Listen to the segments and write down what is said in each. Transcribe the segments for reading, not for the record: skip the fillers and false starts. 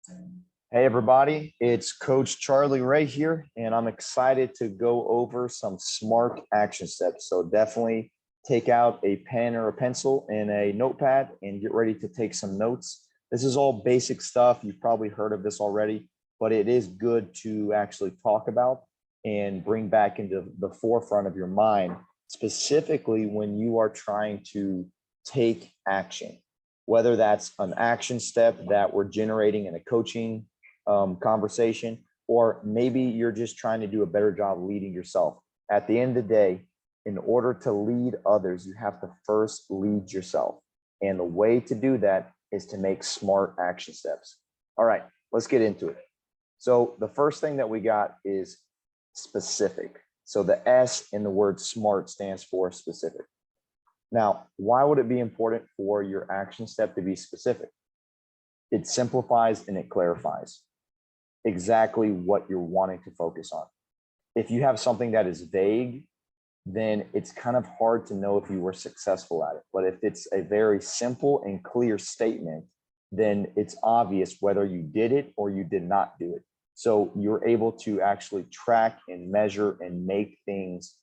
Hey everybody, it's Coach Charlie Ray here, and I'm excited to go over some SMART action steps. So definitely take out a pen or a pencil and a notepad and get ready to take some notes. This is all basic stuff. You've probably heard of this already, but it is good to actually talk about and bring back into the forefront of your mind, specifically when you are trying to take action, whether that's an action step that we're generating in a coaching conversation, or maybe you're just trying to do a better job leading yourself. At the end of the day, in order to lead others, you have to first lead yourself. And the way to do that is to make SMART action steps. All right, let's get into it. So the first thing that we got is specific. So the S in the word SMART stands for specific. Now, why would it be important for your action step to be specific? It simplifies and it clarifies exactly what you're wanting to focus on. If you have something that is vague, then it's kind of hard to know if you were successful at it. But if it's a very simple and clear statement, then it's obvious whether you did it or you did not do it. So you're able to actually track and measure and make things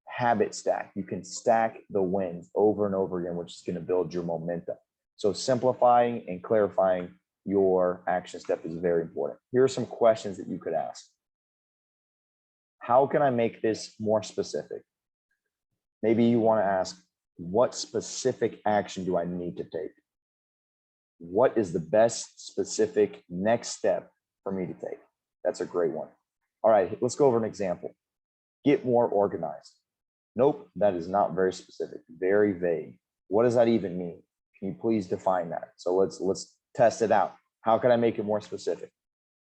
habit stack. You can stack the wins over and over again, which is going to build your momentum. So simplifying and clarifying your action step is very important. Here are some questions that you could ask. How can I make this more specific? Maybe you want to ask, what specific action do I need to take? What is the best specific next step for me to take? That's a great one. All right, let's go over an example. Get more organized. Nope, that is not very specific, very vague. What does that even mean? Can you please define that? So let's test it out. How can I make it more specific?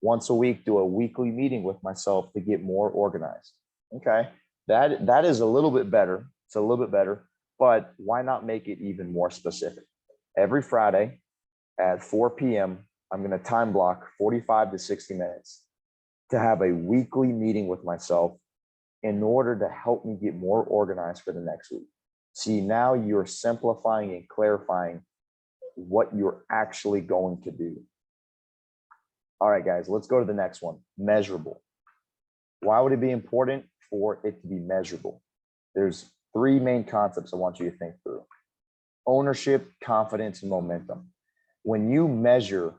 Once a week, do a weekly meeting with myself to get more organized. Okay, that is a little bit better. It's a little bit better, but why not make it even more specific? Every Friday at 4 p.m., I'm going to time block 45 to 60 minutes to have a weekly meeting with myself in order to help me get more organized for the next week. See, now you're simplifying and clarifying what you're actually going to do. All right, guys, let's go to the next one, measurable. Why would it be important for it to be measurable? There's three main concepts I want you to think through: ownership, confidence, and momentum. When you measure,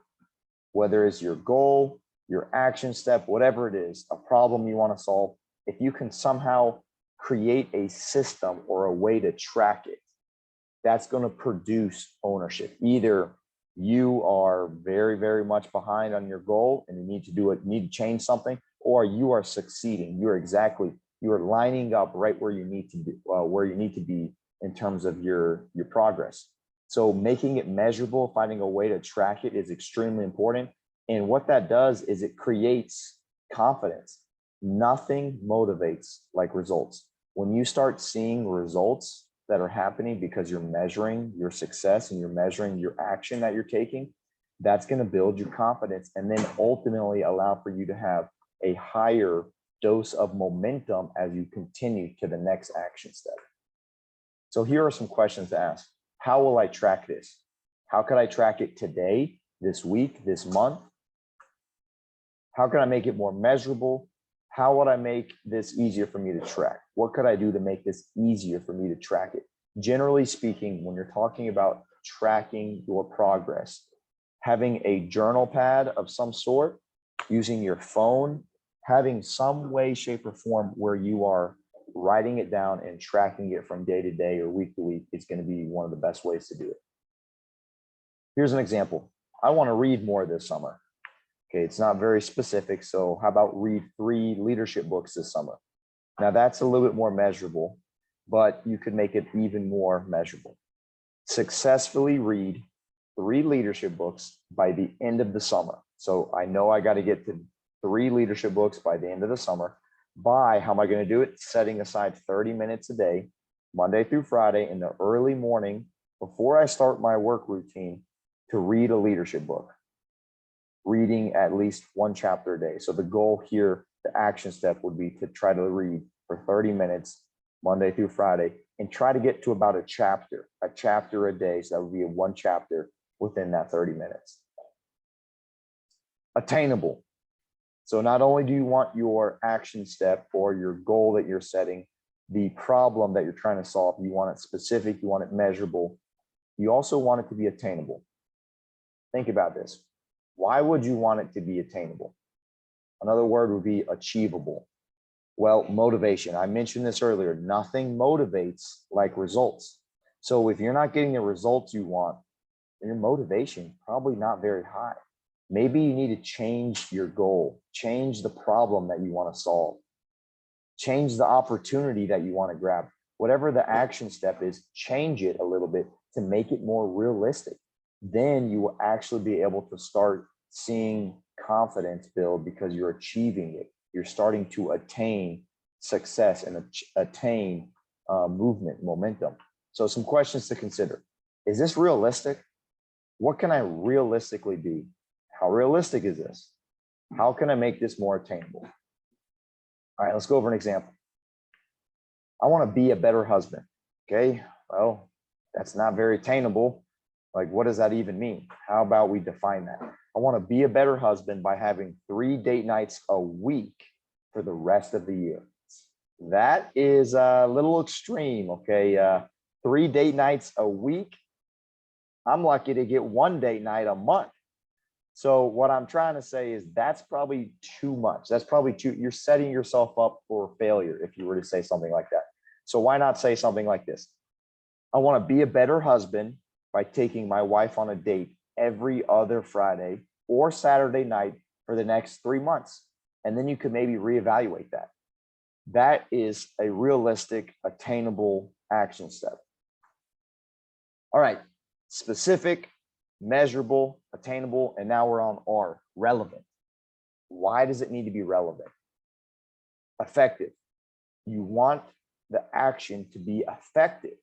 whether it's your goal, your action step, whatever it is, a problem you want to solve, if you can somehow create a system or a way to track it, that's going to produce ownership. Either you are very, very much behind on your goal and you need to do it, need to change something, or you are succeeding. You're lining up right where you need to be in terms of your progress. So making it measurable, finding a way to track it is extremely important. And what that does is it creates confidence. Nothing motivates like results. When you start seeing results that are happening because you're measuring your success and you're measuring your action that you're taking, that's going to build your confidence and then ultimately allow for you to have a higher dose of momentum as you continue to the next action step. So here are some questions to ask. How will I track this? How could I track it today, this week, this month? How can I make it more measurable? How would I make this easier for me to track? What could I do to make this easier for me to track it? Generally speaking, when you're talking about tracking your progress, having a journal pad of some sort, using your phone, having some way, shape, or form where you are writing it down and tracking it from day to day or week to week is going to be one of the best ways to do it. Here's an example. I want to read more this summer. Okay, it's not very specific. So how about read 3 leadership books this summer? Now that's a little bit more measurable, but you could make it even more measurable. Successfully read 3 leadership books by the end of the summer. So I know I got to get to 3 leadership books by the end of the summer. How am I going to do it? Setting aside 30 minutes a day, Monday through Friday in the early morning before I start my work routine to read a leadership book. Reading at least 1 chapter a day. So the goal here, the action step would be to try to read for 30 minutes, Monday through Friday, and try to get to about a chapter a day. So that would be 1 chapter within that 30 minutes. Attainable. So not only do you want your action step or your goal that you're setting, the problem that you're trying to solve, you want it specific, you want it measurable, you also want it to be attainable. Think about this. Why would you want it to be attainable? Another word would be achievable. Well, motivation. I mentioned this earlier. Nothing motivates like results. So if you're not getting the results you want, your motivation probably not very high. Maybe you need to change your goal, change the problem that you want to solve, change the opportunity that you want to grab. Whatever the action step is, change it a little bit to make it more realistic. Then you will actually be able to start seeing confidence build because you're achieving it. You're starting to attain success and attain movement, momentum. So some questions to consider. Is this realistic? What can I realistically do? How realistic is this? How can I make this more attainable? All right, let's go over an example. I want to be a better husband. Okay, well, that's not very attainable. Like, what does that even mean? How about we define that? I want to be a better husband by having 3 date nights a week for the rest of the year. That is a little extreme, okay? 3 date nights a week. I'm lucky to get 1 date night a month. So what I'm trying to say is that's probably too much. That's probably too, you're setting yourself up for failure if you were to say something like that. So why not say something like this? I want to be a better husband by taking my wife on a date every other Friday or Saturday night for the next 3 months. And then you could maybe reevaluate that. That is a realistic, attainable action step. All right, specific, measurable, attainable, and now we're on R, relevant. Why does it need to be relevant? Effective. You want the action to be effective.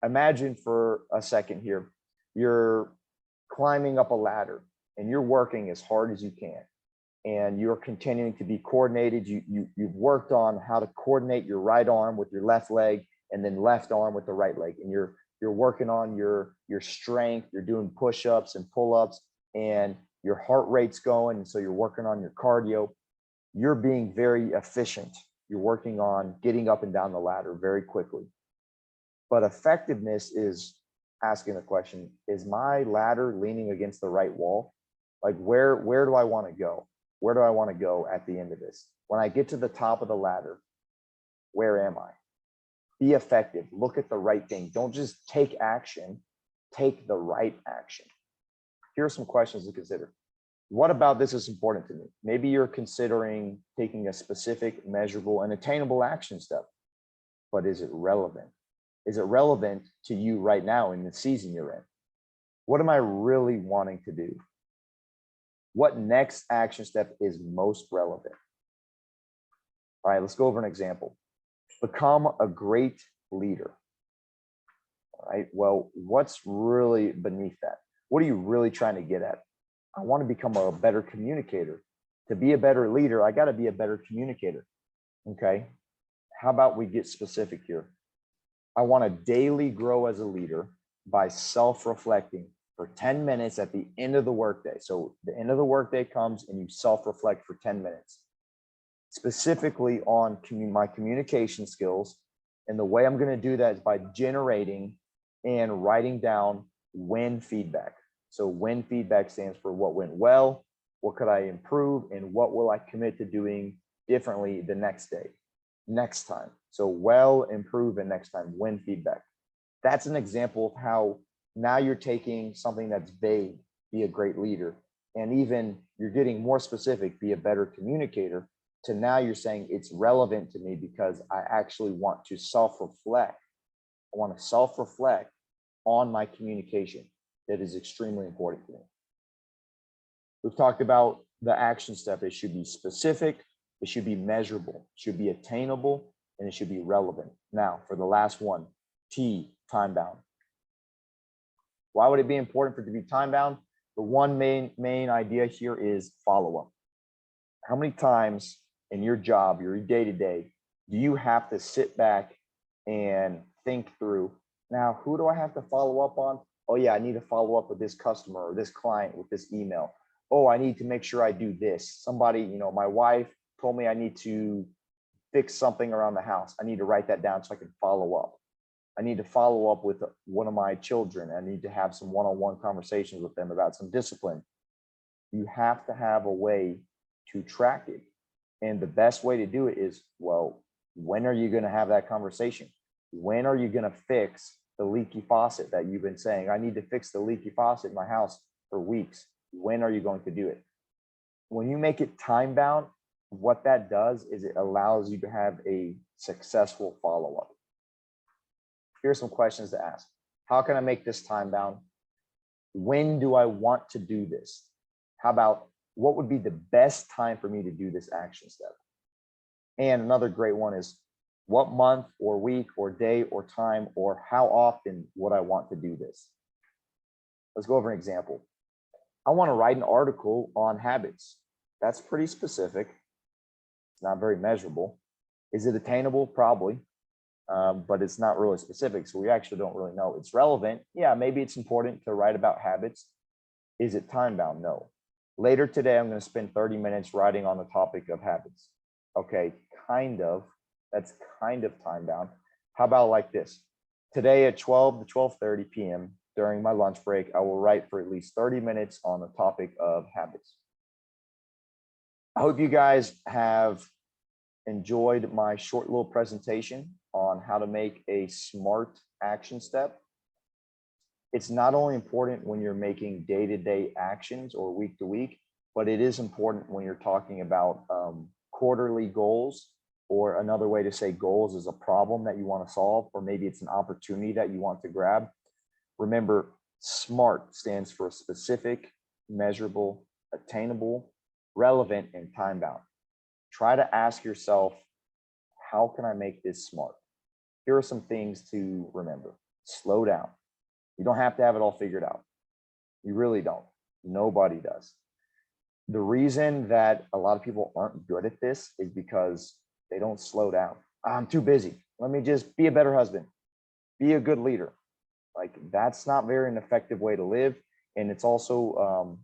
Imagine for a second here, you're climbing up a ladder and you're working as hard as you can and you're continuing to be coordinated. You've worked on how to coordinate your right arm with your left leg and then left arm with the right leg. And you're working on your strength, you're doing push-ups and pull-ups and your heart rate's going. And so you're working on your cardio. You're being very efficient. You're working on getting up and down the ladder very quickly. But effectiveness is asking the question, is my ladder leaning against the right wall? Like where do I want to go? Where do I want to go at the end of this? When I get to the top of the ladder, where am I? Be effective. Look at the right thing. Don't just take action, take the right action. Here are some questions to consider. What about this is important to me? Maybe you're considering taking a specific, measurable, and attainable action step, but is it relevant? Is it relevant to you right now in the season you're in? What am I really wanting to do? What next action step is most relevant? All right, let's go over an example. Become a great leader. All right, well, what's really beneath that? What are you really trying to get at? I want to become a better communicator. To be a better leader, I got to be a better communicator. Okay, how about we get specific here? I want to daily grow as a leader by self-reflecting for 10 minutes at the end of the workday. So the end of the workday comes and you self-reflect for 10 minutes, specifically on my communication skills. And the way I'm going to do that is by generating and writing down win feedback. So win feedback stands for what went well, what could I improve, and what will I commit to doing differently the next day, next time. So well, improve, and next time, win feedback. That's an example of how now you're taking something that's vague, be a great leader, and even you're getting more specific, be a better communicator, to now you're saying it's relevant to me because I actually want to self-reflect. I want to self-reflect on my communication. That is extremely important to me. We've talked about the action step. It should be specific, it should be measurable, it should be attainable, and it should be relevant. Now, for the last one, T, time bound. Why would it be important for it to be time bound? The one main idea here is follow-up. How many times in your job, your day-to-day, do you have to sit back and think through, now, who do I have to follow up on? Oh yeah, I need to follow up with this customer or this client with this email. oh, I need to make sure I do this. Somebody, my wife told me I need to fix something around the house. I need to write that down so I can follow up. I need to follow up with one of my children. I need to have some one-on-one conversations with them about some discipline. You have to have a way to track it. And the best way to do it is, well, when are you going to have that conversation? When are you going to fix the leaky faucet that you've been saying, I need to fix the leaky faucet in my house for weeks? When are you going to do it? When you make it time bound, what that does is it allows you to have a successful follow-up. Here's some questions to ask. How can I make this time bound? When do I want to do this? How about what would be the best time for me to do this action step? And another great one is what month or week or day or time or how often would I want to do this? Let's go over an example. I want to write an article on habits. That's pretty specific. It's not very measurable. Is it attainable? Probably, but it's not really specific. So we actually don't really know. It's relevant. Yeah, maybe it's important to write about habits. Is it time bound? No. Later today, I'm going to spend 30 minutes writing on the topic of habits. Okay, kind of. That's kind of time bound. How about like this? Today at 12 to 12:30 p.m. during my lunch break, I will write for at least 30 minutes on the topic of habits. I hope you guys have enjoyed my short little presentation on how to make a SMART action step. It's not only important when you're making day-to-day actions or week-to-week, but it is important when you're talking about quarterly goals, or another way to say goals is a problem that you want to solve, or maybe it's an opportunity that you want to grab. Remember, SMART stands for specific, measurable, attainable, relevant, and time-bound. Try to ask yourself, how can I make this SMART? Here are some things to remember. Slow down. You don't have to have it all figured out. You really don't. Nobody does. The reason that a lot of people aren't good at this is because they don't slow down. I'm too busy. Let me just be a better husband. Be a good leader. Like, that's not very an effective way to live. And it's also,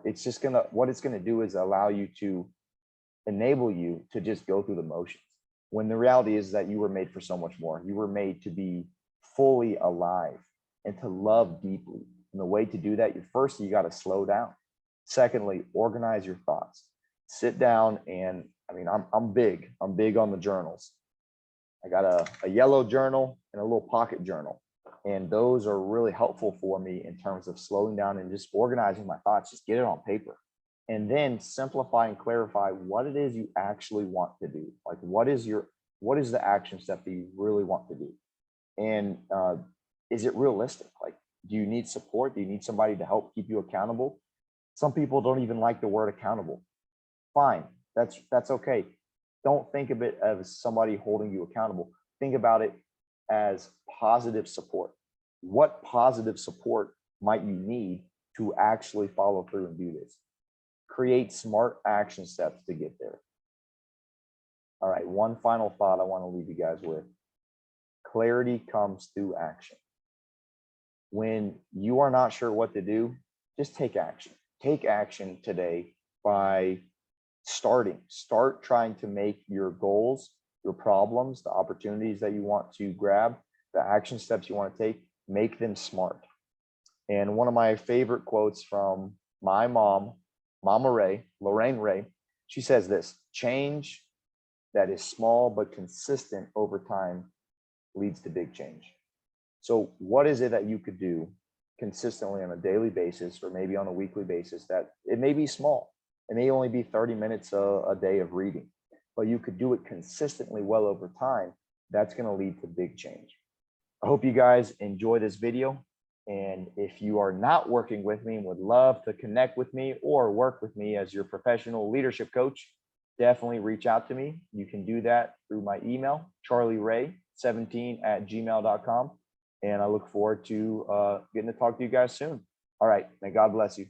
it's just what it's gonna do is allow you to enable you to just go through the motions. When the reality is that you were made for so much more. You were made to be fully alive and to love deeply. And the way to do that, first, you got to slow down. Secondly, organize your thoughts. Sit down and, I'm big on the journals. I got a yellow journal and a little pocket journal. And those are really helpful for me in terms of slowing down and just organizing my thoughts. Just get it on paper. And then simplify and clarify what it is you actually want to do. Like, what is the action step that you really want to do? And is it realistic? Like, do you need support? Do you need somebody to help keep you accountable? Some people don't even like the word accountable. Fine, that's okay. Don't think of it as somebody holding you accountable. Think about it as positive support. What positive support might you need to actually follow through and do this? Create SMART action steps to get there. All right, one final thought I want to leave you guys with. Clarity comes through action. When you are not sure what to do, just take action. Take action today by start trying to make your goals, your problems, the opportunities that you want to grab, the action steps you want to take, make them SMART. And one of my favorite quotes from my mom, Mama Ray, Lorraine Ray, she says this: change that is small but consistent over time leads to big change. So what is it that you could do consistently on a daily basis, or maybe on a weekly basis, that it may be small? It may only be 30 minutes a day of reading, but you could do it consistently well over time. That's going to lead to big change. I hope you guys enjoy this video. And if you are not working with me and would love to connect with me or work with me as your professional leadership coach, definitely reach out to me. You can do that through my email, charlieray17@gmail.com. And I look forward to getting to talk to you guys soon. All right. May God bless you.